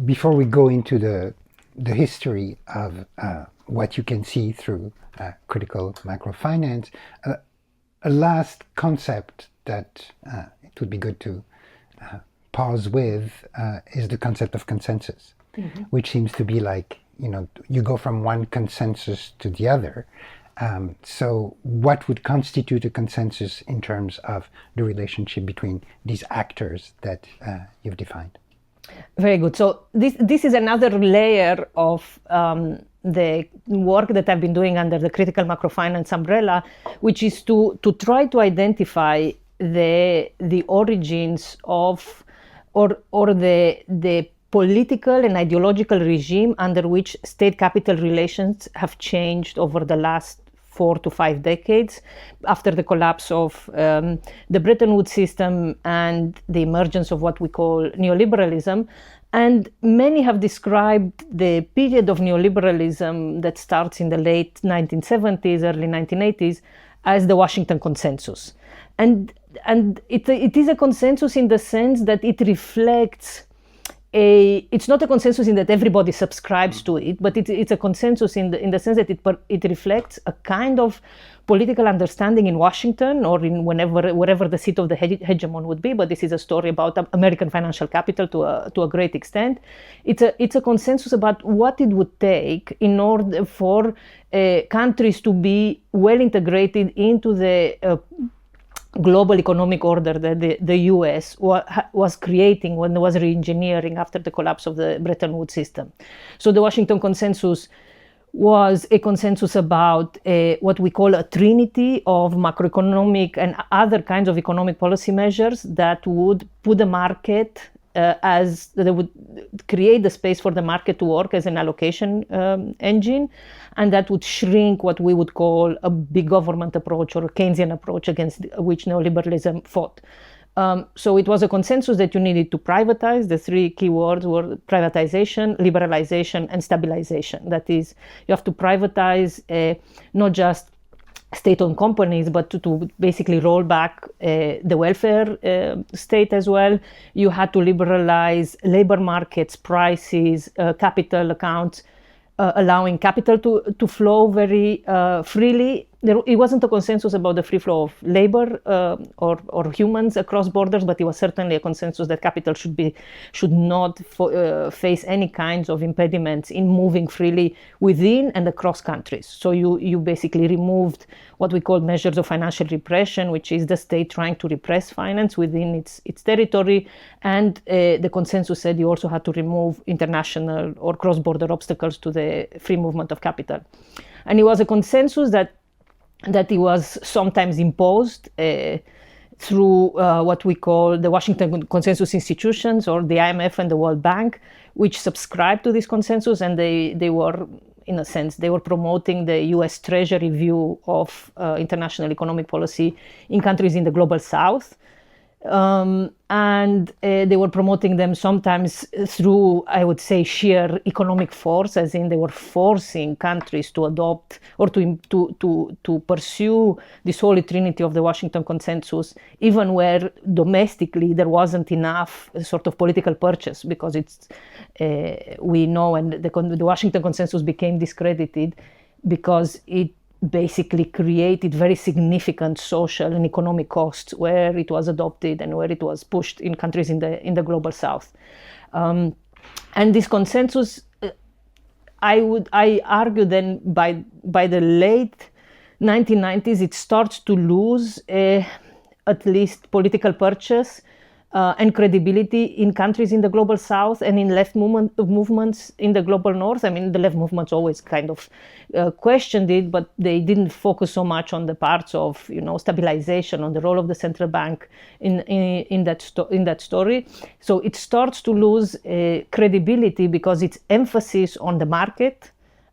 before we go into the history of what you can see through critical macrofinance, a last concept that it would be good to pause with is the concept of consensus, which seems to be like, you go from one consensus to the other. So what would constitute a consensus in terms of the relationship between these actors that you've defined? Very good. So this is another layer of the work that I've been doing under the critical macrofinance umbrella, which is to try to identify the origins of or the political and ideological regime under which state-capital relations have changed over the last 4 to 5 decades after the collapse of the Bretton Woods system and the emergence of what we call neoliberalism. And many have described the period of neoliberalism that starts in the late 1970s, early 1980s, as the Washington Consensus. And it is a consensus in the sense that it reflects it's not a consensus in that everybody subscribes to it, but it's a consensus in the sense that it reflects a kind of political understanding in Washington or in wherever the seat of the hegemon would be. But this is a story about American financial capital to a great extent. It's a consensus about what it would take in order for countries to be well integrated into the global economic order that the US was creating when it was re-engineering after the collapse of the Bretton Woods system. So the Washington Consensus was a consensus about what we call a trinity of macroeconomic and other kinds of economic policy measures that would put the market as they would create the space for the market to work as an allocation engine, and that would shrink what we would call a big government approach or a Keynesian approach against which neoliberalism fought. So it was a consensus that you needed to privatize. The three key words were privatization, liberalization, and stabilization. That is, you have to privatize not just state-owned companies, but to basically roll back the welfare state as well. You had to liberalize labor markets, prices, capital accounts, allowing capital to flow very freely. It wasn't a consensus about the free flow of labor or humans across borders, but it was certainly a consensus that capital should not face any kinds of impediments in moving freely within and across countries. So you basically removed what we call measures of financial repression, which is the state trying to repress finance within its territory. And the consensus said you also had to remove international or cross-border obstacles to the free movement of capital. And it was a consensus that it was sometimes imposed through what we call the Washington Consensus institutions or the IMF and the World Bank, which subscribed to this consensus, and they were, in a sense, they were promoting the US Treasury view of international economic policy in countries in the global south. And they were promoting them sometimes through, I would say, sheer economic force, as in they were forcing countries to adopt or to pursue this holy trinity of the Washington Consensus, even where domestically there wasn't enough sort of political purchase, because we know, and the Washington Consensus became discredited because it basically created very significant social and economic costs where it was adopted and where it was pushed in countries in the global south. And this consensus, I argue then by the late 1990s, it starts to lose at least political purchase and credibility in countries in the global south and in left movements in the global north. I mean, the left movements always kind of questioned it, but they didn't focus so much on the parts of, stabilization, on the role of the central bank in that story. So it starts to lose credibility because its emphasis on the market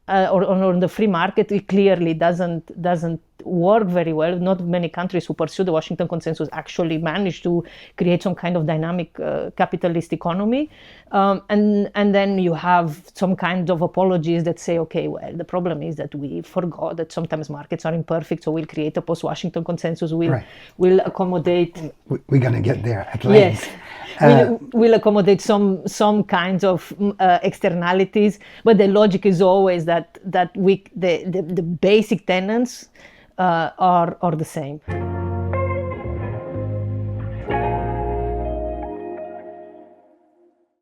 or on the free market, it clearly doesn't work very well. Not many countries who pursue the Washington Consensus actually manage to create some kind of dynamic capitalist economy. And then you have some kind of apologies that say, okay, well, the problem is that we forgot that sometimes markets are imperfect, so we'll create a post-Washington Consensus. We'll accommodate. We're going to get there at length. Yes. will accommodate some kinds of externalities, but the logic is always that the basic tenets are the same.